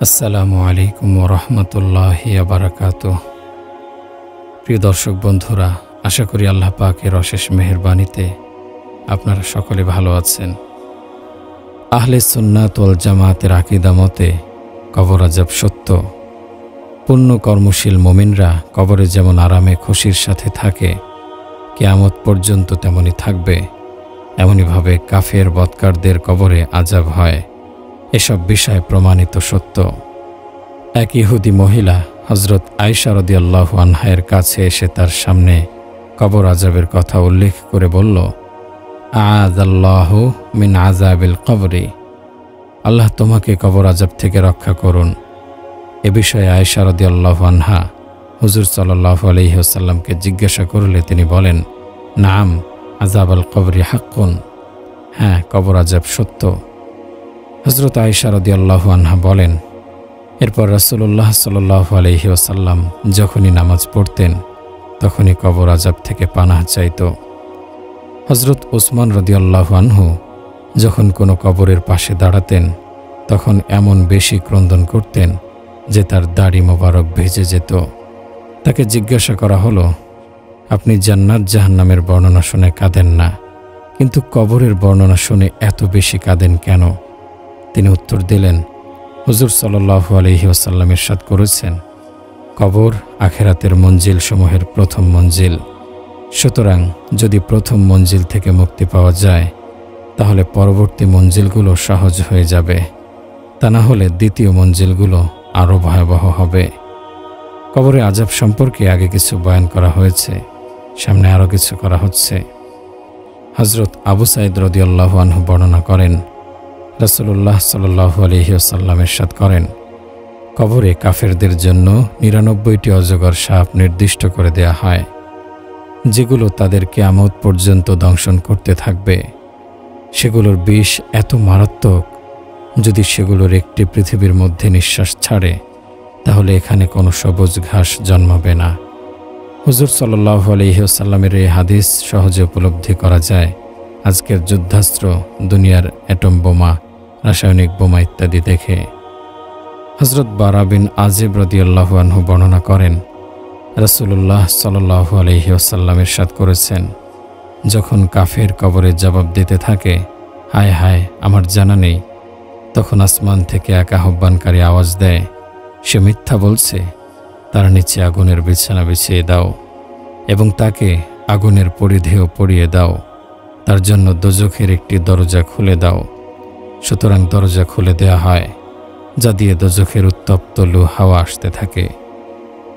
আসসালামু আলাইকুম ওয়া রাহমাতুল্লাহি ওয়া বারাকাতুহু। প্রিয় দর্শক বন্ধুরা, আশা করি আল্লাহ পাকের অশেষ মেহেরবানিতে আপনারা সকলে ভালো আছেন। আহলে সুন্নাত ওয়াল জামাতের আকীদা মতে কবর আযাব সত্য। পূর্ণ কর্মশীল মুমিনরা কবরে যেমন আরামে খুশির সাথে থাকে, কিয়ামত পর্যন্ত তেমনি থাকবে। এমনিভাবে কাফের বদকারদের কবরে আযাব হয়। এসব বিষয় প্রমাণিত সত্য। এক ইহুদি মহিলা হযরত আয়েশা রাদিয়াল্লাহু আনহার কাছে এসে তার সামনে কবর আযাবের কথা উল্লেখ করে বলল, আযাল্লাহু মিন আযাবিল কবরি, আল্লাহ তোমাকে কবর আযাব থেকে রক্ষা করুন। এ বিষয়ে আয়েশা রাদিয়াল্লাহু আনহা হুজুর সাল্লাল্লাহু আলাইহি ওয়াসাল্লামকে জিজ্ঞাসা করলে তিনি বলেন, নাম আযাবাল কবরি হাক্কুন, হ্যাঁ, কবর আযাব সত্য। হযরত আয়েশা রাদিয়াল্লাহু আনহা বলেন, এরপর রাসূলুল্লাহ সাল্লাল্লাহু আলাইহি ওয়াসাল্লাম যখনই নামাজ পড়তেন তখনই কবর আযাব থেকে পানাহ চাইত। হযরত ওসমান রাদিয়াল্লাহু আনহু যখন কোনো কবরের পাশে দাঁড়াতেন তখন এমন বেশি ক্রন্দন করতেন যে তার দাড়ি মোবারক ভিজে যেত। তাকে জিজ্ঞাসা করা হলো, আপনি জান্নাত জাহান্নামের বর্ণনা শুনে কাঁদেন না, কিন্তু কবরের বর্ণনা শুনে এত বেশি কাঁদেন কেন? তিনি উত্তর দিলেন, হুজুর সাল্লাল্লাহু আলাইহি ওয়াসাল্লাম ইরশাদ করেছেন, কবর আখিরাতের মঞ্জিল সমূহের প্রথম মঞ্জিল। সুতরাং যদি প্রথম মঞ্জিল থেকে মুক্তি পাওয়া যায় তাহলে পরবর্তী মঞ্জিলগুলো সহজ হয়ে যাবে, তা না হলে দ্বিতীয় মঞ্জিলগুলো আরও ভয়াবহ হবে। কবরে আযাব সম্পর্কে আগে কিছু বয়ান করা হয়েছে, সামনে আরও কিছু করা হচ্ছে। হযরত আবু সাঈদ রাদিয়াল্লাহু আনহু বর্ণনা করেন, রাসূলুল্লাহ সাল্লাল্লাহু আলাইহি ওয়াসাল্লাম ইরশাদ করেন, কবরে কাফেরদের জন্য ৯৯টি অজগর সাপ নির্দিষ্ট করে দেয়া হয়, যেগুলো তাদের কিয়ামত পর্যন্ত দংশন করতে থাকবে। সেগুলোর বিষ এত মারাত্মক, যদি সেগুলোর একটি পৃথিবীর মধ্যে নিঃশ্বাস ছাড়ে তাহলে এখানে কোনো সবুজ ঘাস জন্মাবে না। হুজুর সাল্লাল্লাহু আলাইহি ওয়াসাল্লামের এই হাদিস সহজে উপলব্ধি করা যায় আজকের যুদ্ধাস্ত্র, দুনিয়ার অ্যাটম বোমা, রাসায়নিক বোমা ইত্যাদি দেখে। হযরত বারা বিন আজিব রাদিয়াল্লাহু আনহু বর্ণনা করেন, রাসূলুল্লাহ সাল্লাল্লাহু আলাইহি ওয়াসাল্লাম ইরশাদ করেছেন, যখন কাফের কবরে জবাব দিতে থাকে, হায় হায় আমার জানা নেই, তখন আসমান থেকে এক আহ্বানকারী আওয়াজ দেয়, সে মিথ্যা বলছে, তার নিচে আগুনের বিছানা বিছিয়ে দাও এবং তাকে আগুনের পরিধেয় পরিয়ে দাও, তার জন্য দোজখের একটি দরজা খুলে দাও। সুতরাং দরজা খুলে দেয়া হয়, যা দিয়ে দোজখের উত্তপ্ত লু হাওয়া আসতে থাকে।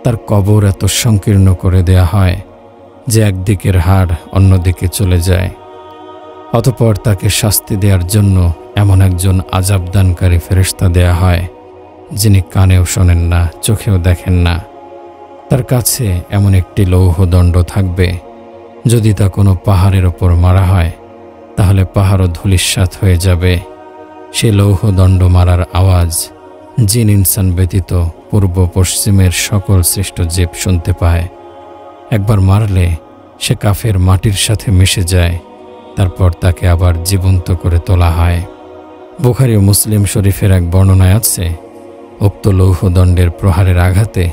তার কবর এত সংকীর্ণ করে দেয়া হয় যে একদিকের হাড় অন্যদিকে চলে যায়। অতঃপর তাকে শাস্তি দেওয়ার জন্য এমন একজন আযাবদানকারী ফেরেশতা দেয়া হয়, যিনি কানেও শোনেন না, চোখেও দেখেন না। তার কাছে এমন একটি লৌহদণ্ড থাকবে, যদি তা কোনো পাহাড়ের ওপর মারা হয় তাহলে পাহাড়ও ধূলিসাৎ হয়ে যাবে। সে লৌহদণ্ড মারার আওয়াজ জিন ইনসান ব্যতীত পূর্ব পশ্চিমের সকল সৃষ্ট জীব শুনতে পায়। একবার মারলে সে কাফের মাটির সাথে মিশে যায়, তারপর তাকে আবার জীবন্ত করে তোলা হয়। বুখারী ও মুসলিম শরীফের এক বর্ণনায় আছে, উক্ত লৌহদণ্ডের প্রহারের আঘাতে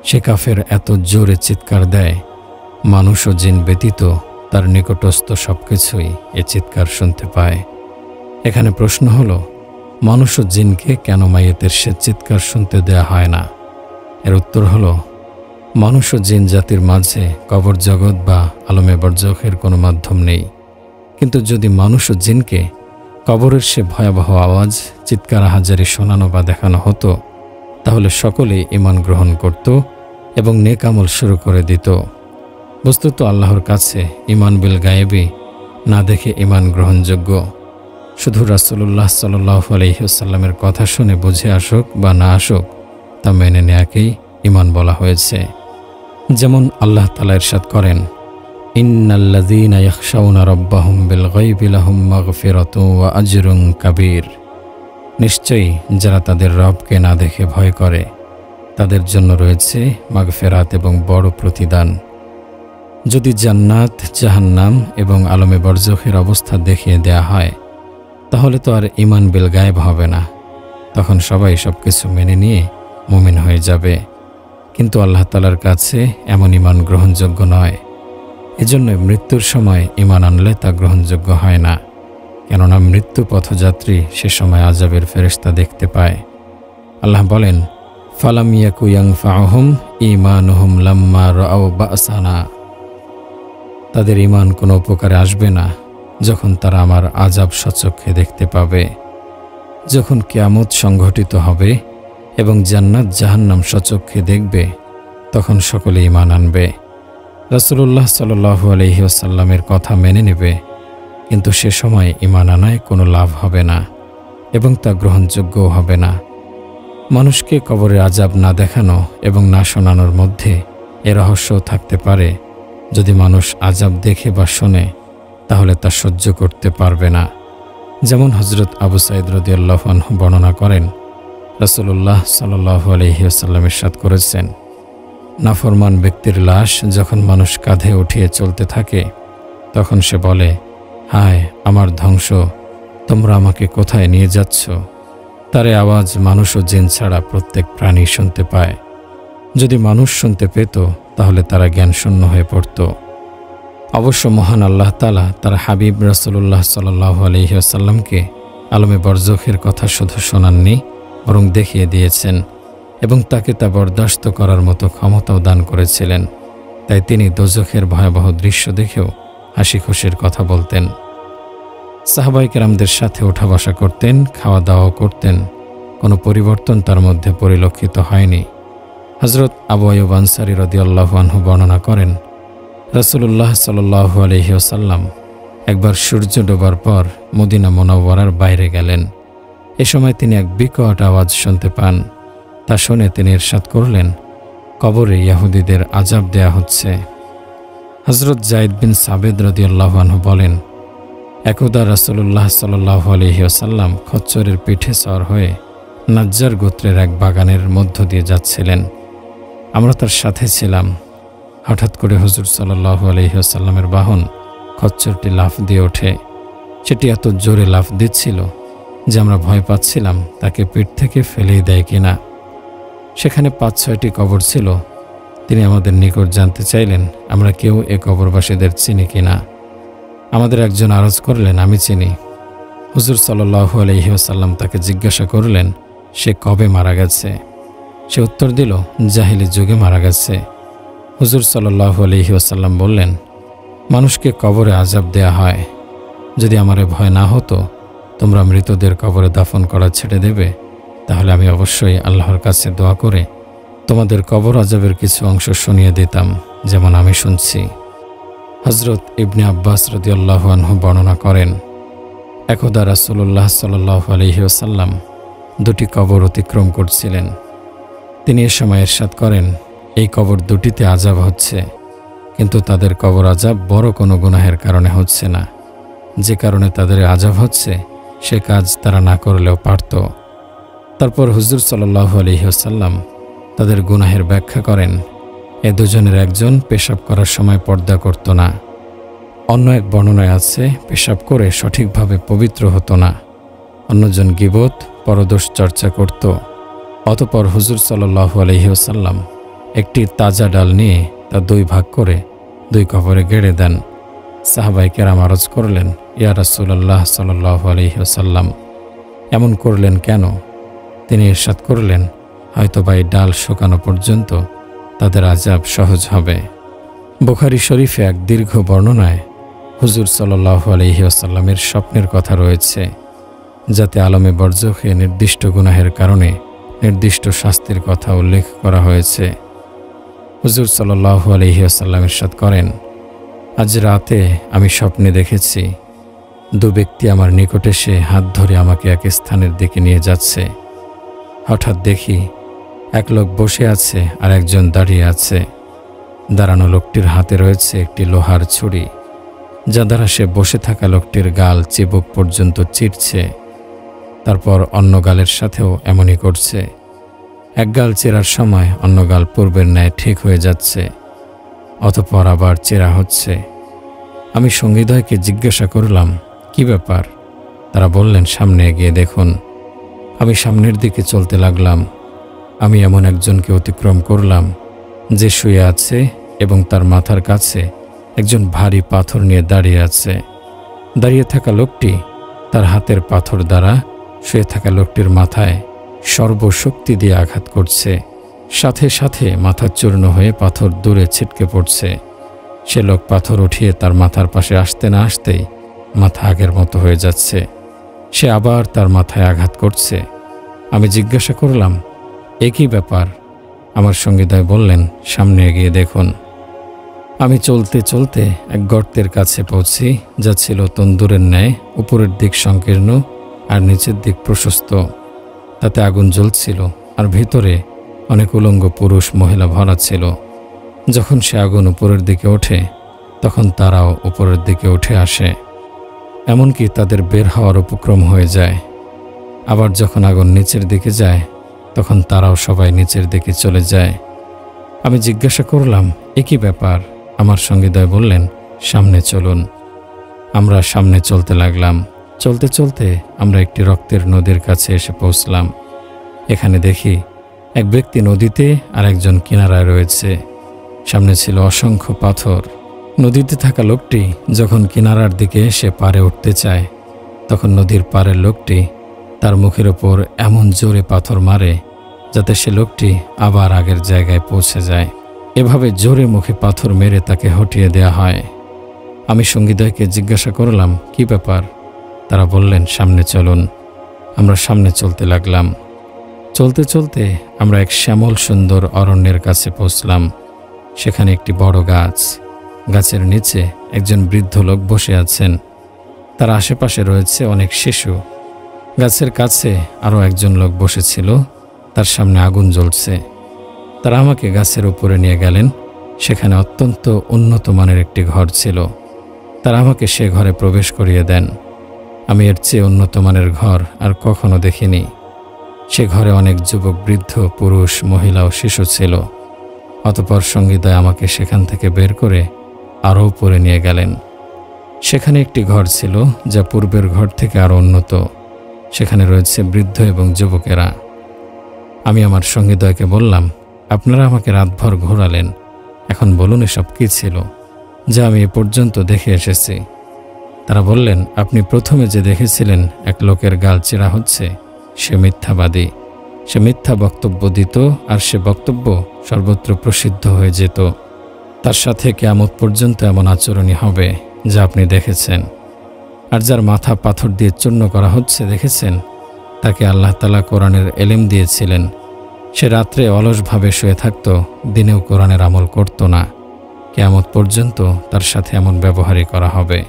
সে কাফের এত জোরে চিৎকার দেয়, মানুষ ও জিন ব্যতীত তার নিকটস্থ সবকিছুই এ চিৎকার শুনতে পায়। এখানে প্রশ্ন হলো, মানুষ ও জিনকে কেন মাইয়েতের সে চিৎকার শুনতে দেয়া হয় না? এর উত্তর হলো, মানুষ ও জিন জাতির মাঝে কবর জগৎ বা আলমে বরজখের কোনো মাধ্যম নেই। কিন্তু যদি মানুষ ও জিনকে কবরের সে ভয়াবহ আওয়াজ, চিৎকার হাজারি শোনানো বা দেখানো হতো তাহলে সকলেই ঈমান গ্রহণ করত এবং নেক আমল শুরু করে দিত। বস্তুত আল্লাহর কাছে ঈমান বিল গায়েবী না দেখে ঈমান গ্রহণযোগ্য। শুধু রাসূলুল্লাহ সাল্লাল্লাহু আলাইহি ওয়াসাল্লামের কথা শুনে বুঝে আসুক বা না আসুক, তা মেনে নেয়াকেই ঈমান বলা হয়েছে। যেমন আল্লাহ তাআলা ইরশাদ করেন, ইন্নাল্লাযীনা ইয়াখশাউনা রাব্বাহুম বিল গায়বি লাহুম মাগফিরাতুন ওয়া আজরুন কাবীর, নিশ্চয়ই যারা তাদের রবকে না দেখে ভয় করে তাদের জন্য রয়েছে মাগফিরাত এবং বড় প্রতিদান। যদি জান্নাত, জাহান্নাম এবং আলমে বরজখের অবস্থা দেখিয়ে দেয়া হয় তাহলে তো আর ঈমান বিল গায়েব হবে না, তখন সবাই সবকিছু মেনে নিয়ে মুমিন হয়ে যাবে। কিন্তু আল্লাহ তাআলার কাছে এমন ঈমান গ্রহণযোগ্য নয়। এজন্য মৃত্যুর সময় ঈমান আনলে তা গ্রহণযোগ্য হয় না, কেননা মৃত্যু পথযাত্রী সে সময় আযাবের ফেরেশতা দেখতে পায়। আল্লাহ বলেন, ফালাম ইয়াকু ইয়ানফাউহুম ঈমানুহুম লাম্মা রাআউ বা'সানা। তাদের ঈমান কোনো উপকারে আসবে না যখন তারা আমার আযাব স্বচক্ষে দেখতে পাবে। যখন কিয়ামত সংঘটিত হবে এবং জান্নাত জাহান্নাম স্বচক্ষে দেখবে, তখন সকলে ঈমান আনবে। রাসূলুল্লাহ সাল্লাল্লাহু আলাইহি ওয়াসাল্লামের কথা মেনে নেবে, কিন্তু সে সময় ঈমান আনায় কোনো লাভ হবে না এবং তা গ্রহণযোগ্যও হবে না। মানুষকে কবরের আযাব না দেখানো এবং না শোনানোর মধ্যে এ রহস্যও থাকতে পারে। যদি মানুষ আযাব দেখে বা শোনে, তাহলে তা সহ্য করতে পারবে না। যেমন হযরত আবু সাঈদ রাদিয়াল্লাহু আনহু বর্ণনা করেন, রাসূলুল্লাহ সাল্লাল্লাহু আলাইহি ওয়াসাল্লাম ইরশাদ করেছেন, নাফরমান ব্যক্তির লাশ যখন মানুষ কাঁধে উঠিয়ে চলতে থাকে, তখন সে বলে, হায় আমার ধ্বংস, তোমরা আমাকে কোথায় নিয়ে যাচ্ছ? তার আওয়াজ মানুষ ও জিন ছাড়া প্রত্যেক প্রাণী শুনতে পায়। যদি মানুষ শুনতে পেত, তাহলে তারা জ্ঞানশূন্য হয়ে পড়ত। অবশ্য মহান আল্লাহ তাআলা তার হাবিব রাসূলুল্লাহ সাল্লাল্লাহু আলাইহি ওয়াসাল্লামকে আলমে বরজখের কথা শুধু শোনাননি, বরং দেখিয়ে দিয়েছেন এবং তাকে তা বরদাস্ত করার মতো ক্ষমতাও দান করেছিলেন। তাই তিনি দোজখের ভয়াবহ দৃশ্য দেখেও হাসি খুশির কথা বলতেন। সাহাবায়ে কেরামদের সাথে ওঠা বসা করতেন, খাওয়া দাওয়াও করতেন। কোনো পরিবর্তন তার মধ্যে পরিলক্ষিত হয়নি। হযরত আবু আইয়ুব আনসারী রাদিয়াল্লাহু আনহু বর্ণনা করেন, রাসূলুল্লাহ সাল্লাল্লাহু আলাইহি ওয়াসাল্লাম একবার সূর্য ডোবার পর মদিনা মুনাওয়ারার বাইরে গেলেন। এ সময় তিনি এক বিকট আওয়াজ শুনতে পান। তা শুনে তিনি ইরশাদ করলেন, কবরে ইহুদীদের আযাব দেয়া হচ্ছে। হযরত যায়েদ বিন সাবিত রাদিয়াল্লাহু আনহু বলেন, একদা রাসূলুল্লাহ সাল্লাল্লাহু আলাইহি ওয়াসাল্লাম খচ্চরের পিঠে সওয়ার হয়ে নাজ্জার গোত্রের এক বাগানের মধ্য দিয়ে যাচ্ছিলেন। আমরা তার সাথে ছিলাম। হঠাৎ করে হুজুর সাল্লাল্লাহু আলাইহি ওয়াসাল্লামের বাহন খচ্চরটি লাফ দিয়ে ওঠে। সেটি এত জোরে লাফ দিচ্ছিল যে আমরা ভয় পাচ্ছিলাম তাকে পিঠ থেকে ফেলেই দেয় কিনা। সেখানে ৫-৬টি কবর ছিল। তিনি আমাদের নিকট জানতে চাইলেন আমরা কেউ এ কবরবাসীদের চিনি কিনা। আমাদের একজন আরজ করলেন, আমি চিনি। হুজুর সাল্লাল্লাহু আলাইহি ওয়াসাল্লাম তাকে জিজ্ঞাসা করলেন, সে কবে মারা গেছে? সে উত্তর দিল, জাহিলি যুগে মারা গেছে। হুজুর সাল্লাল্লাহু আলাইহি ওয়াসাল্লাম বললেন, মানুষকে কবরে আযাব দেয়া হয়। যদি আমার ভয় না হতো তোমরা মৃতদের কবরে দাফন করা ছেড়ে দেবে, তাহলে আমি অবশ্যই আল্লাহর কাছে দোয়া করে তোমাদের কবর আযাবের কিছু অংশ শুনিয়ে দিতাম, যেমন আমি শুনছি। হযরত ইবনে আব্বাস রাদিয়াল্লাহু আনহু বর্ণনা করেন, একদা রাসূলুল্লাহ সাল্লাল্লাহু আলাইহি ওয়াসাল্লাম 2টি কবর অতিক্রম করছিলেন। তিনি এ সময় ইরশাদ করেন, এই কবর দুটিতে আযাব হচ্ছে, কিন্তু তাদের কবর আযাব বড় কোনো গুনাহের কারণে হচ্ছে না। যে কারণে তাদের আযাব হচ্ছে সে কাজ তারা না করলেও পারত। তারপর হুজুর সাল্লাল্লাহু আলাইহি ওয়াসাল্লাম তাদের গুনাহের ব্যাখ্যা করেন, এ দুজনের একজন পেশাব করার সময় পর্দা করত না। অন্য এক বর্ণনায় আছে পেশাব করে সঠিকভাবে পবিত্র হতো না। অন্যজন গীবত পরদোষ চর্চা করত। অতঃপর হুজুর সাল্লাল্লাহু আলাইহি ওয়াসাল্লাম একটি তাজা ডাল নিয়ে তা 2 ভাগ করে 2 কবরে গেড়ে দেন। সাহাবায়ে কেরাম আরজ করলেন, ইয়া রাসূলুল্লাহ সাল্লাল্লাহু আলাইহি ওয়াসাল্লাম, এমন করলেন কেন? তিনি ইরশাদ করলেন, হয়তোবা এই ডাল শুকানো পর্যন্ত তাদের আযাব সহজ হবে। বুখারী শরীফে এক দীর্ঘ বর্ণনায় হুজুর সাল্লাল্লাহু আলাইহি ওয়াসাল্লামের স্বপ্নের কথা রয়েছে, যাতে আলমে বরজখে নির্দিষ্ট গুনাহের কারণে নির্দিষ্ট শাস্তির কথা উল্লেখ করা হয়েছে। হুজুর সাল্লাল্লাহু আলাইহি ওয়াসাল্লাম ইরশাদ করেন, আজ রাতে আমি স্বপ্নে দেখেছি 2 ব্যক্তি আমার নিকট এসে হাত ধরে আমাকে এক স্থানের দিকে নিয়ে যাচ্ছে। হঠাৎ দেখি এক লোক বসে আছে আর একজন দাঁড়িয়ে আছে। দাঁড়ানো লোকটির হাতে রয়েছে একটি লোহার ছুরি, যা দ্বারা সে বসে থাকা লোকটির গাল চিবুক পর্যন্ত চিরছে। তারপর অন্য গালের সাথেও এমনই করছে। এক গাল চেরার সময় অন্য গাল পূর্বের ন্যায় ঠিক হয়ে যাচ্ছে, অতঃপর আবার চেরা হচ্ছে। আমি সঙ্গীদ্বয়কে জিজ্ঞাসা করলাম, কি ব্যাপার? তারা বললেন, সামনে এগিয়ে দেখুন। আমি সামনের দিকে চলতে লাগলাম। আমি এমন একজনকে অতিক্রম করলাম যে শুয়ে আছে এবং তার মাথার কাছে একজন ভারী পাথর নিয়ে দাঁড়িয়ে আছে। দাঁড়িয়ে থাকা লোকটি তার হাতের পাথর দ্বারা শুয়ে থাকা লোকটির মাথায় সর্বশক্তি দিয়ে আঘাত করছে। সাথে সাথে মাথা চূর্ণ হয়ে পাথর দূরে ছিটকে পড়ছে। সে লোক পাথর উঠিয়ে তার মাথার পাশে আসতে না আসতেই মাথা আগের মতো হয়ে যাচ্ছে। সে আবার তার মাথায় আঘাত করছে। আমি জিজ্ঞাসা করলাম, এ কী ব্যাপার? আমার সঙ্গীদ্বয় বললেন, সামনে এগিয়ে দেখুন। আমি চলতে চলতে এক গর্তের কাছে পৌঁছি, যা ছিল তন্দুরের ন্যায়, উপরের দিক সংকীর্ণ আর নিচের দিক প্রশস্ত। তাতে আগুন জ্বলছিল আর ভিতরে অনেক উলঙ্গ পুরুষ মহিলা ভরা ছিল। যখন সে আগুন উপরের দিকে ওঠে তখন তারাও উপরের দিকে উঠে আসে, এমনকি তাদের বের হওয়ার উপক্রম হয়ে যায়। আবার যখন আগুন নিচের দিকে যায় তখন তারাও সবাই নিচের দিকে চলে যায়। আমি জিজ্ঞাসা করলাম, এ কী ব্যাপার? আমার সঙ্গীদ্বয় বললেন, সামনে চলুন। আমরা সামনে চলতে লাগলাম। চলতে চলতে আমরা একটি রক্তের নদীর কাছে এসে পৌঁছলাম। এখানে দেখি এক ব্যক্তি নদীতে আর একজন কিনারায় রয়েছে। সামনে ছিল অসংখ্য পাথর। নদীতে থাকা লোকটি যখন কিনারার দিকে এসে পাড়ে উঠতে চায় তখন নদীর পাড়ের লোকটি তার মুখের ওপর এমন জোরে পাথর মারে যাতে সে লোকটি আবার আগের জায়গায় পৌঁছে যায়। এভাবে জোরে মুখে পাথর মেরে তাকে হটিয়ে দেয়া হয়। আমি সঙ্গীদ্বয়কে জিজ্ঞাসা করলাম, কি ব্যাপার? তারা বললেন, সামনে চলুন। আমরা সামনে চলতে লাগলাম। চলতে চলতে আমরা এক শ্যামল সুন্দর অরণ্যের কাছে পৌঁছলাম। সেখানে একটি বড় গাছ। গাছের নিচে একজন বৃদ্ধ লোক বসে আছেন। তার আশেপাশে রয়েছে অনেক শিশু। গাছের কাছে আরও একজন লোক বসেছিল, তার সামনে আগুন জ্বলছে। তারা আমাকে গাছের উপরে নিয়ে গেলেন। সেখানে অত্যন্ত উন্নত মানের একটি ঘর ছিল। তারা আমাকে সে ঘরে প্রবেশ করিয়ে দেন। আমি এর চেয়ে উন্নত মানের ঘর আর কখনো দেখিনি। সে ঘরে অনেক যুবক, বৃদ্ধ, পুরুষ, মহিলা ও শিশু ছিল। অতঃপর সঙ্গীদ্বয় আমাকে সেখান থেকে বের করে আরও উপরে নিয়ে গেলেন। সেখানে একটি ঘর ছিল যা পূর্বের ঘর থেকে আরও উন্নত। সেখানে রয়েছে বৃদ্ধ এবং যুবকেরা। আমি আমার সঙ্গীদ্বয়কে বললাম, আপনারা আমাকে রাতভর ঘোরালেন, এখন বলুন এসব কী ছিল যা আমি এ পর্যন্ত দেখে এসেছি। তারা বললেন, আপনি প্রথমে যে দেখেছিলেন এক লোকের গাল চেরা হচ্ছে, সে মিথ্যাবাদী। সে মিথ্যা বক্তব্য দিত আর সে বক্তব্য সর্বত্র প্রসিদ্ধ হয়ে যেত। তার সাথে কিয়ামত পর্যন্ত এমন আচরণই হবে যা আপনি দেখেছেন। আর যার মাথা পাথর দিয়ে চূর্ণ করা হচ্ছে দেখেছেন, তাকে আল্লাহ তাআলা কোরআনের এলেম দিয়েছিলেন। সে রাত্রে অলসভাবে শুয়ে থাকত, দিনেও কোরআনের আমল করত না। কিয়ামত পর্যন্ত তার সাথে এমন ব্যবহারই করা হবে।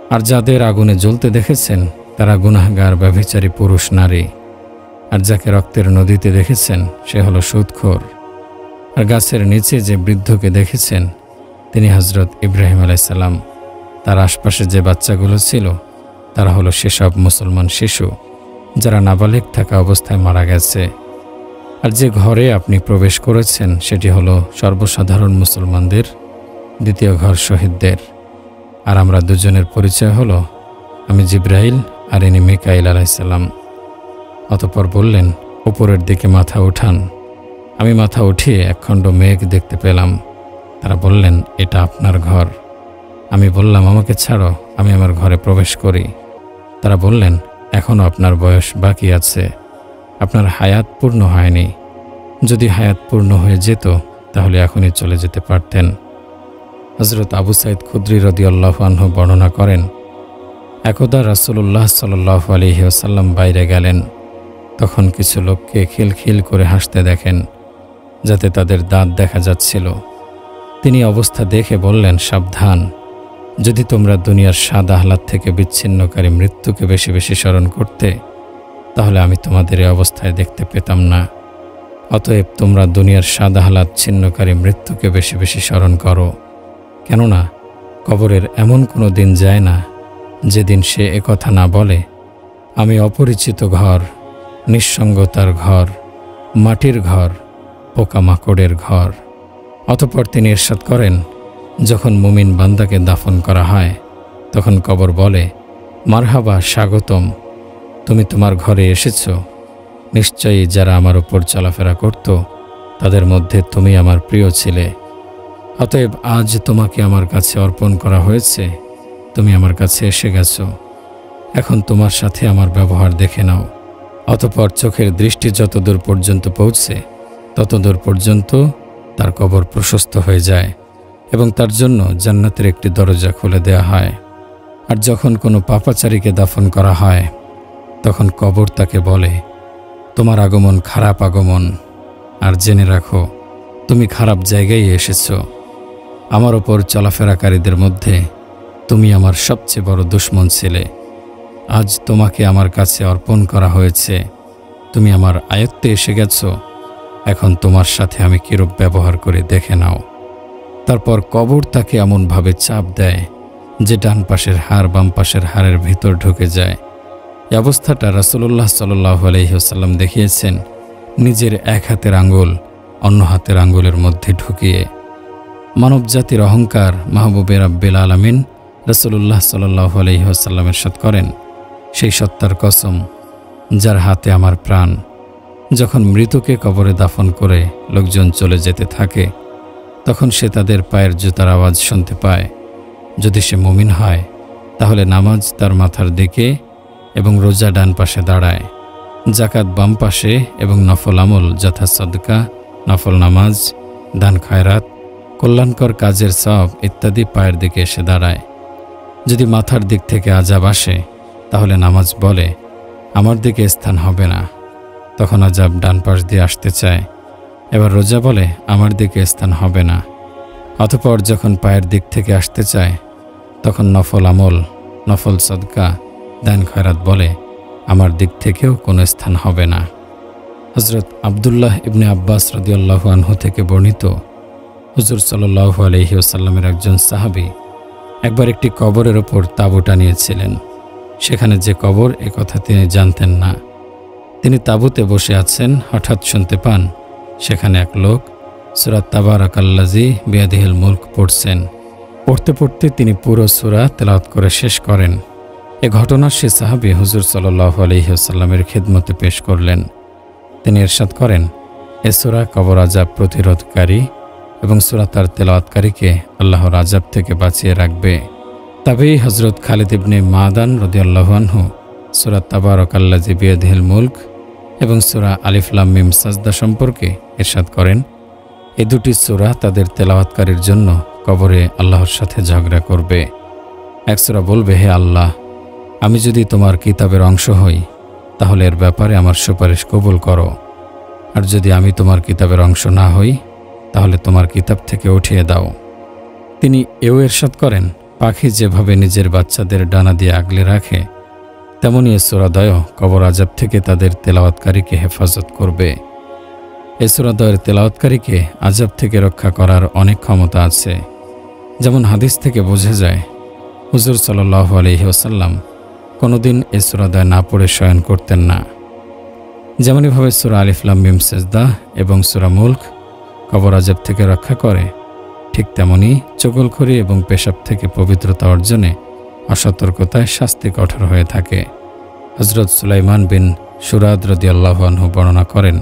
আর যাদের আগুনে জ্বলতে দেখেছেন তারা গুনাহগার, ব্যভিচারী পুরুষ, নারী। আর যাকে রক্তের নদীতে দেখেছেন সে হলো সুদখোর। আর গাছের নিচে যে বৃদ্ধকে দেখেছেন তিনি হযরত ইব্রাহিম আলাইহিস সালাম। তার আশপাশে যে বাচ্চাগুলো ছিল তারা হলো সেসব মুসলমান শিশু যারা নাবালিগ থাকা অবস্থায় মারা গেছে। আর যে ঘরে আপনি প্রবেশ করেছেন সেটি হলো সর্বসাধারণ মুসলমানদের, দ্বিতীয় ঘর শহীদদের। আর আমরা দুজনের পরিচয় হলো, আমি জিব্রাইল আর ইনি মিকাইল আলাইহিস সালাম। অতঃপর বললেন, উপরের দিকে মাথা উঠান। আমি মাথা উঠিয়ে একখণ্ড মেঘ দেখতে পেলাম। তারা বললেন, এটা আপনার ঘর। আমি বললাম, আমাকে ছাড়ো, আমি আমার ঘরে প্রবেশ করি। তারা বললেন, এখনও আপনার বয়স বাকি আছে, আপনার হায়াত পূর্ণ হয়নি। যদি হায়াত পূর্ণ হয়ে যেত তাহলে এখনই চলে যেতে পারতেন। হযরত আবু সাঈদ খুদরি রাদিয়াল্লাহু আনহু বর্ণনা করেন, একদা রাসূলুল্লাহ সাল্লাল্লাহু আলাইহি ওয়াসাল্লাম বাইরে গেলেন। তখন কিছু লোককে খিলখিল করে হাসতে দেখেন, যাতে তাদের দাঁত দেখা যাচ্ছিল। তিনি অবস্থা দেখে বললেন, সাবধান, যদি তোমরা দুনিয়ার স্বাদ আহ্লাদ থেকে বিচ্ছিন্নকারী মৃত্যুকে বেশি বেশি স্মরণ করতে তাহলে আমি তোমাদের এই অবস্থায় দেখতে পেতাম না। অতএব তোমরা দুনিয়ার স্বাদ আহ্লাদ ছিন্নকারী মৃত্যুকে বেশি বেশি স্মরণ করো। কেননা কবরের এমন কোনো দিন যায় না যেদিন সে একথা না বলে, আমি অপরিচিত ঘর, নিঃসঙ্গতার ঘর, মাটির ঘর, পোকামাকড়ের ঘর। অতঃপর তিনি ইরশাদ করেন, যখন মুমিন বান্দাকে দাফন করা হয় তখন কবর বলে, মারহাবা, স্বাগতম, তুমি তোমার ঘরে এসেছ, নিশ্চয়ই যারা আমার উপর চলাফেরা করত তাদের মধ্যে তুমি আমার প্রিয় ছিলে। অতএব আজ তোমাকে আমার কাছে অর্পণ করা হয়েছে, তুমি আমার কাছে এসে গেছো। এখন তোমার সাথে আমার ব্যবহার দেখে নাও। অতঃপর চোখের দৃষ্টি যতদূর পর্যন্ত পৌঁছে ততদূর পর্যন্ত তার কবর প্রশস্ত হয়ে যায় এবং তার জন্য জান্নাতের একটি দরজা খুলে দেয়া হয়। আর যখন কোনো পাপাচারীকে দাফন করা হয় তখন কবর তাকে বলে, তোমার আগমন খারাপ আগমন, আর জেনে রাখো তুমি খারাপ জায়গায় এসেছ। আমার ওপর চলাফেরাকারীদের মধ্যে তুমি আমার সবচেয়ে বড় দুশমন ছিলে। আজ তোমাকে আমার কাছে অর্পণ করা হয়েছে, তুমি আমার আয়ত্তে এসে গেছো। এখন তোমার সাথে আমি কিরূপ ব্যবহার করে দেখে নাও। তারপর কবর তাকে এমনভাবে চাপ দেয় যে ডান পাশের হাড় বাম পাশের হাড়ের ভিতর ঢুকে যায়। এই অবস্থাটা রাসূলুল্লাহ সাল্লাল্লাহু আলাইহি ওয়াসাল্লাম দেখিয়েছেন নিজের এক হাতের আঙ্গুল অন্য হাতের আঙ্গুলের মধ্যে ঢুকিয়ে। মানবজাতির অহংকার মাহবুবে রাব্বিল আলামিন রাসূলুল্লাহ সাল্লাল্লাহু আলাইহি ওয়াসাল্লাম ইরশাদ করেন, সেই সত্তার কসম যার হাতে আমার প্রাণ। যখন মৃতকে কবরে দাফন করে লোকজন চলে যেতে থাকে তখন সে তাদের পায়ের জুতার আওয়াজ শুনতে পায়। যদি সে মুমিন হয় তাহলে নামাজ তার মাথার দিকে এবং রোজা ডান পাশে দাঁড়ায়, জাকাত বাম পাশে এবং নফল আমল যথা সদকা, নফল নামাজ, দান খায়রাত, কল্যাণকর কাজের সওয়াব ইত্যাদি পায়ের দিকে এসে দাঁড়ায়। যদি মাথার দিক থেকে আযাব আসে তাহলে নামাজ বলে, আমার দিকে স্থান হবে না, তখন আযাব ডান পাশ দিয়ে আসতে চায়। এবার রোজা বলে, আমার দিকে স্থান হবে না। অতঃপর যখন পায়ের দিক থেকে আসতে চায় তখন নফল আমল, নফল সদকা, দান খয়রাত বলে, আমার দিক থেকেও কোনো স্থান হবে না। হযরত আব্দুল্লাহ ইবনে আব্বাস রাদিয়াল্লাহু আনহু থেকে বর্ণিত, হুজুর সাল্লাল্লাহু আলাইহি ওয়াসাল্লামের একজন সাহাবী একবার একটি কবরের ওপর তাঁবু টানিয়েছিলেন। সেখানে যে কবর এ কথা তিনি জানতেন না। তিনি তাঁবুতে বসে আছেন, হঠাৎ শুনতে পান সেখানে এক লোক সূরা তাবারাকাল্লাযী বিয়াদিহিল মুলক পড়ছেন। পড়তে পড়তে তিনি পুরো সূরা তেলাওয়াত করে শেষ করেন। এ ঘটনা সে সাহাবী হুজুর সাল্লাল্লাহু আলাইহি ওয়াসাল্লামের খিদমতে পেশ করলেন। তিনি ইরশাদ করেন, এ সূরা কবর আযাব প্রতিরোধকারী এবং সূরা তার তেলাওয়াতকারীকে আল্লাহর আযাব থেকে বাঁচিয়ে রাখবে। তবেই হযরত খালিদ ইবনে মাদান রাদিয়াল্লাহু আনহু সূরা তাবারাকাল্লাযী বিয়াদিহিল মুলক এবং সূরা আলিফ লাম মিম সাজদা সম্পর্কে ইরশাদ করেন, এই দুটি সূরা তাদের তেলাওয়াতকারীর জন্য কবরে আল্লাহর সাথে ঝগড়া করবে। এক সূরা বলবে, হে আল্লাহ, আমি যদি তোমার কিতাবের অংশ হই তাহলে এর ব্যাপারে আমার সুপারিশ কবুল করো, আর যদি আমি তোমার কিতাবের অংশ না হই তাহলে তোমার কিতাব থেকে উঠিয়ে দাও। তিনি এও ইরশাদ করেন, পাখি যেভাবে নিজের বাচ্চাদের ডানা দিয়ে আগলে রাখে তেমনি এ সূরাদ্বয় কবর আযাব থেকে তাদের তেলাওয়াতকারীকে হেফাজত করবে। এ সূরাদ্বয়ের তেলাওয়াতকারীকে আযাব থেকে রক্ষা করার অনেক ক্ষমতা আছে। যেমন হাদিস থেকে বোঝা যায়, হুজুর সাল্লাল্লাহু আলাইহি ওয়াসাল্লাম কোনোদিন এ সূরাদ্বয় না পড়ে শয়ন করতেন না। যেমনইভাবে সূরা আলিফ লাম মিম সাজদা এবং সূরা মুলক কবর আযাব থেকে রক্ষা করে, ঠিক তেমনি চগলখড়ি এবং পেশাব থেকে পবিত্রতা অর্জনে অসতর্কতায় শাস্তি কঠোর হয়ে থাকে। হযরত সুলাইমান বিন সুরাদ রাদিয়াল্লাহু আনহু বর্ণনা করেন,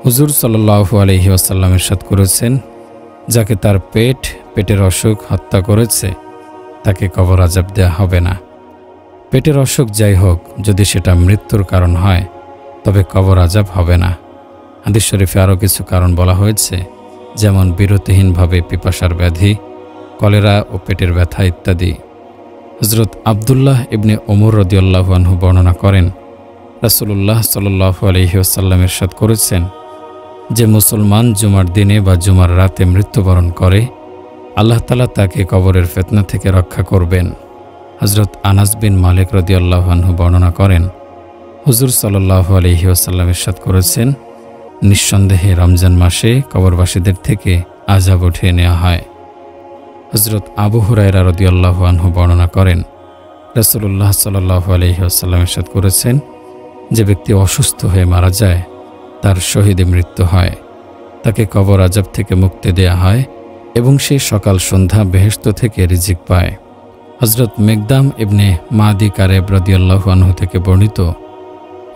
হুজুর সাল্লাল্লাহু আলাইহি ওয়াসাল্লাম ইরশাদ করেছেন, যাকে তার পেটের অসুখ হত্যা করেছে তাকে কবর আযাব দেয়া হবে না। পেটের অসুখ যাই হোক, যদি সেটা মৃত্যুর কারণ হয় তবে কবর আযাব হবে না। হাদিস শরীফে আরও কিছু কারণ বলা হয়েছে, যেমন বিরতিহীনভাবে পিপাসার ব্যাধি, কলেরা ও পেটের ব্যথা ইত্যাদি। হযরত আব্দুল্লাহ ইবনে ওমর রাদিয়াল্লাহু আনহু বর্ণনা করেন, রাসূলুল্লাহ সাল্লাল্লাহু আলাইহি ওয়াসাল্লাম ইরশাদ করেছেন, যে মুসলমান জুমার দিনে বা জুমার রাতে মৃত্যুবরণ করে আল্লাহ তাআলা তাকে কবরের ফিতনা থেকে রক্ষা করবেন। হযরত আনাস বিন মালিক রাদিয়াল্লাহু আনহু বর্ণনা করেন, হুজুর সাল্লাল্লাহু আলাইহি ওয়াসাল্লাম ইরশাদ করেছেন, নিঃসন্দেহে রমজান মাসে কবরবাসীদের থেকে আযাব উঠিয়ে নেওয়া হয়। হযরত আবু হুরায়রা রাদিয়াল্লাহু আনহু বর্ণনা করেন, রাসূলুল্লাহ সাল্লাল্লাহু আলাইহি ওয়াসাল্লাম ইরশাদ করেছেন, যে ব্যক্তি অসুস্থ হয়ে মারা যায় তার শহীদে মৃত্যু হয়, তাকে কবর আযাব থেকে মুক্তি দেয়া হয় এবং সে সকাল সন্ধ্যা বেহেশত থেকে রিজিক পায়। হযরত মিকদাম ইবনে মাদি কারেব রাদিয়াল্লাহু আনহু থেকে বর্ণিত,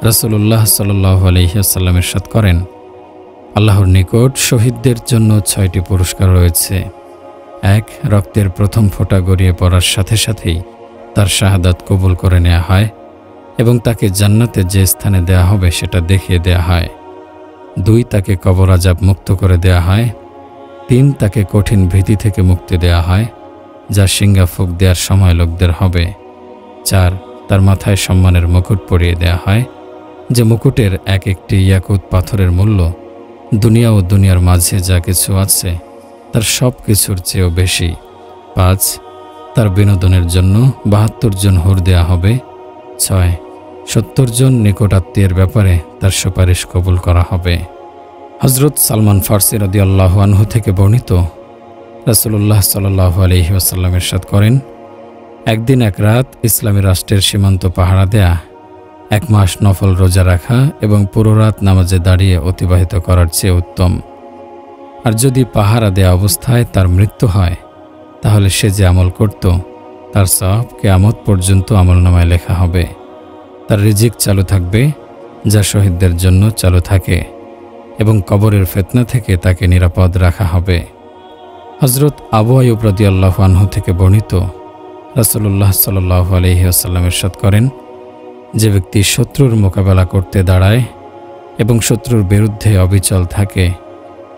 রাসূলুল্লাহ সাল্লাল্লাহু আলাইহি ওয়াসাল্লাম ইরশাদ করেন, আল্লাহর নিকট শহীদদের জন্য 6টি পুরস্কার রয়েছে। 1, রক্তের প্রথম ফোঁটা গড়িয়ে পড়ার সাথে সাথেই তার শাহাদাত কবুল করে নেওয়া হয় এবং তাকে জান্নাতে যে স্থানে দেয়া হবে সেটা দেখিয়ে দেয়া হয়। 2, তাকে কবর আযাব মুক্ত করে দেয়া হয়। 3, তাকে কঠিন ভীতি থেকে মুক্তি দেয়া হয়, যা সিংহা ফুঁক দেওয়ার সময় লোকদের হবে। 4, তার মাথায় সম্মানের মুকুট পরিয়ে দেয়া হয়, যে মুকুটের এক একটি ইয়াকুত পাথরের মূল্য দুনিয়া ও দুনিয়ার মাঝে যা কিছু আছে তার সব কিছুর চেয়েও বেশি। 5, তার বিনোদনের জন্য 72 জন হুর দেয়া হবে। 6, 70 জন নিকট আত্মীয়ের ব্যাপারে তার সুপারিশ কবুল করা হবে। হযরত সালমান ফারসি রাদিয়াল্লাহু আনহু থেকে বর্ণিত, রাসূলুল্লাহ সাল্লাল্লাহু আলাইহি ওয়াসাল্লাম ইরশাদ করেন, একদিন এক রাত ইসলামী রাষ্ট্রের সীমান্ত পাহারা দেয়া, 1 মাস নফল রোজা রাখা এবং পুরো রাত নামাজে দাঁড়িয়ে অতিবাহিত করার চেয়ে উত্তম। আর যদি পাহারা দেয়া অবস্থায় তার মৃত্যু হয়, তাহলে সে যে আমল করত তার সওয়াব কিয়ামত পর্যন্ত আমলনামায় লেখা হবে। তার রিজিক চালু থাকবে, যা শহীদদের জন্য চালু থাকে, এবং কবরের ফিতনা থেকে তাকে নিরাপদ রাখা হবে। হযরত আবু আইয়ুব রাদিয়াল্লাহু আনহু থেকে বর্ণিত, রাসূলুল্লাহ সাল্লাল্লাহু আলাইহি ওয়াসাল্লাম ইরশাদ করেন, যে ব্যক্তি শত্রুর মোকাবেলা করতে দাঁড়ায় এবং শত্রুর বিরুদ্ধে অবিচল থাকে,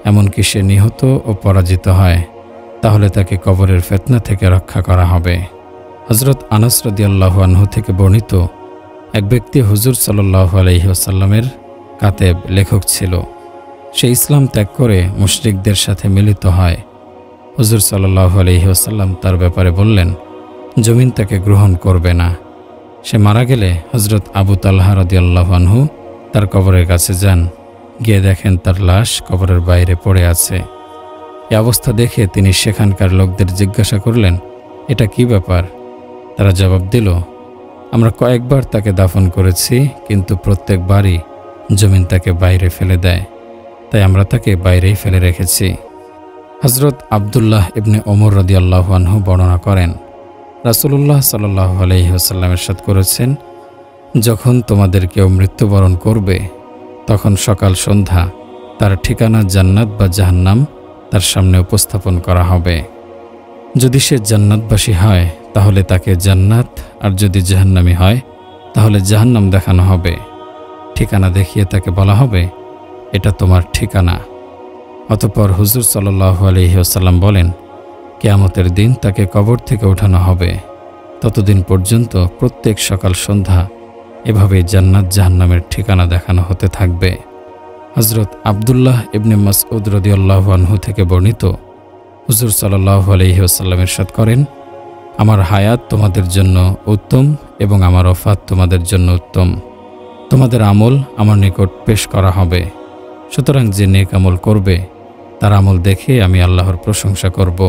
এমনকি সে নিহত ও পরাজিত হয়, তাহলে তাকে কবরের ফিতনা থেকে রক্ষা করা হবে। হযরত আনাস রাদিয়াল্লাহু আনহু থেকে বর্ণিত, এক ব্যক্তি হুজুর সাল্লাল্লাহু আলাইহি ওয়াসাল্লামের কাতেব লেখক ছিল। সে ইসলাম ত্যাগ করে মুশরিকদের সাথে মিলিত হয়। হুজুর সাল্লাল্লাহু আলাইহি ওয়াসাল্লাম তার ব্যাপারে বললেন, জমিন তাকে গ্রহণ করবে না। সে মারা গেলে হযরত আবু তালহা রাদিয়াল্লাহু আনহু তার কবরের কাছে যান। গিয়ে দেখেন তার লাশ কবরের বাইরে পড়ে আছে। এই অবস্থা দেখে তিনি সেখানকার লোকদের জিজ্ঞাসা করলেন, এটা কি ব্যাপার? তারা জবাব দিল, আমরা কয়েকবার তাকে দাফন করেছি, কিন্তু প্রত্যেকবারই জমিন তাকে বাইরে ফেলে দেয়, তাই আমরা তাকে বাইরেই ফেলে রেখেছি। হযরত আব্দুল্লাহ ইবনে ওমর রাদিয়াল্লাহু আনহু বর্ণনা করেন, রাসূলুল্লাহ সাল্লাল্লাহু আলাইহি ওয়াসাল্লাম ইরশাদ করেছেন, যখন তোমাদের কেউ মৃত্যুবরণ করবে, তখন সকাল সন্ধ্যা তার ঠিকানা জান্নাত বা জাহান্নাম তার সামনে উপস্থাপন করা হবে। যদি সে জান্নাতবাসী হয় তাহলে তাকে জান্নাত, আর যদি জাহান্নামী হয় তাহলে জাহান্নাম দেখানো হবে। ঠিকানা দেখিয়ে তাকে বলা হবে, এটা তোমার ঠিকানা। অতঃপর হুজুর সাল্লাল্লাহু আলাইহি ওয়াসাল্লাম বলেন, কিয়ামতের দিন তাকে কবর থেকে ওঠানো হবে। ততদিন পর্যন্ত প্রত্যেক সকাল সন্ধ্যা এভাবে জান্নাত জাহান্নামের ঠিকানা দেখানো হতে থাকবে। হযরত আব্দুল্লাহ ইবনে মাসউদ রাদিয়াল্লাহু আনহু থেকে বর্ণিত, হুজুর সাল্লাল্লাহু আলাইহি ওয়াসাল্লাম ইরশাদ করেন, আমার হায়াত তোমাদের জন্য উত্তম এবং আমার ওফাত তোমাদের জন্য উত্তম। তোমাদের আমল আমার নিকট পেশ করা হবে। সুতরাং যে নেক আমল করবে তার আমল দেখে আমি আল্লাহর প্রশংসা করব,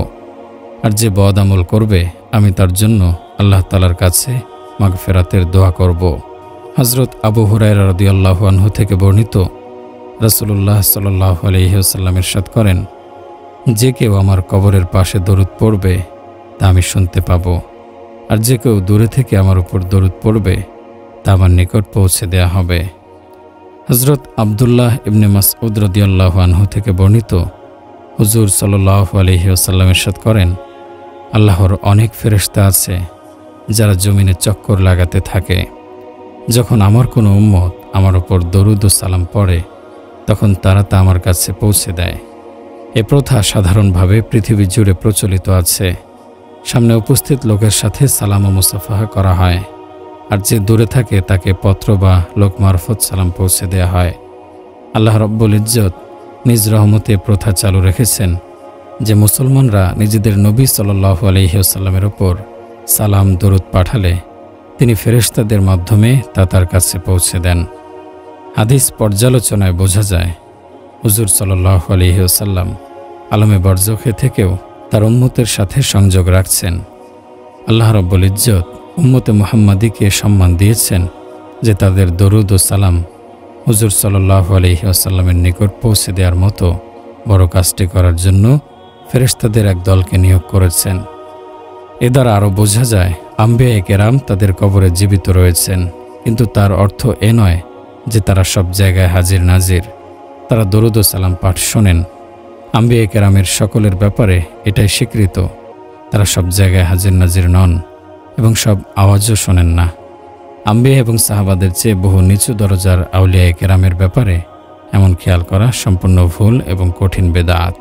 আর যে বদ আমল করবে আমি তার জন্য আল্লাহ তাআলার কাছে মাগফিরাতের দোয়া করব। হযরত আবু হুরায়রা রাদিয়াল্লাহু আনহু থেকে বর্ণিত, রাসূলুল্লাহ সাল্লাল্লাহু আলাইহি ওয়াসাল্লাম ইরশাদ করেন, যে কেউ আমার কবরের পাশে দরুদ পড়বে তা আমি শুনতে পাব, আর যে কেউ দূরে থেকে আমার উপর দরুদ পড়বে তা আমার নিকট পৌঁছে দেয়া হবে। হযরত আব্দুল্লাহ ইবনে মাসউদ রাদিয়াল্লাহু আনহু থেকে বর্ণিত, হুজুর সাল্লাল্লাহু আলাইহি ওয়াসাল্লাম ইরশাদ করেন, আল্লাহর অনেক ফেরেশতা আছে যারা জমিনে চক্কর লাগাতে থাকে। যখন আমার কোনো উম্মত আমার উপর দরুদ ও সালাম পড়ে, তখন তারা তা আমার কাছে পৌঁছে দেয়। এ প্রথা সাধারণভাবে পৃথিবী জুড়ে প্রচলিত আছে। সামনে উপস্থিত লোকের সাথে সালাম ও মুসাফাহা করা হয়, আর যে দূরে থাকে তাকে পত্র বা লোক মারফত সালাম পৌঁছে দেয়া হয়। আল্লাহ রব্বুল ইজ্জত নিজ রহমতে প্রথা চালু রেখেছেন যে মুসলমানরা নিজেদের নবী সাল্লাল্লাহু আলাইহি ওয়াসাল্লামের ওপর সালাম দরুদ পাঠালে তিনি ফেরেশতাদের মাধ্যমে তা তার কাছে পৌঁছে দেন। হাদিস পর্যালোচনায় বোঝা যায়, হুজুর সাল্লাল্লাহু আলাইহি ওয়াসাল্লাম আলমে বরজখে থেকেও তার উম্মতের সাথে সংযোগ রাখছেন। আল্লাহ রব্বুল ইজ্জত উম্মতে মুহাম্মাদীকে সম্মান দিয়েছেন যে তাদের দরুদ ও সালাম হুজুর সাল্লাল্লাহু আলাইহি ওয়াসাল্লামের নিকট পৌঁছে দেওয়ার মতো বড় কাজটি করার জন্য ফেরেশতাদের এক দলকে নিয়োগ করেছেন। এ দ্বারা আরও বোঝা যায় আম্বিয়া কেরাম তাদের কবরে জীবিত রয়েছেন, কিন্তু তার অর্থ এ নয় যে তারা সব জায়গায় হাজির নাজির, তারা দরুদ ও সালাম পাঠ শোনেন। আম্বিয়া কেরামের সকলের ব্যাপারে এটাই স্বীকৃত, তারা সব জায়গায় হাজির নাজির নন এবং সব আওয়াজও শোনেন না। আম্বিয়া এবং সাহাবাদের চেয়ে বহু নিচু দরজার আউলিয়া কেরামের ব্যাপারে এমন খেয়াল করা সম্পূর্ণ ভুল এবং কঠিন বেদাত।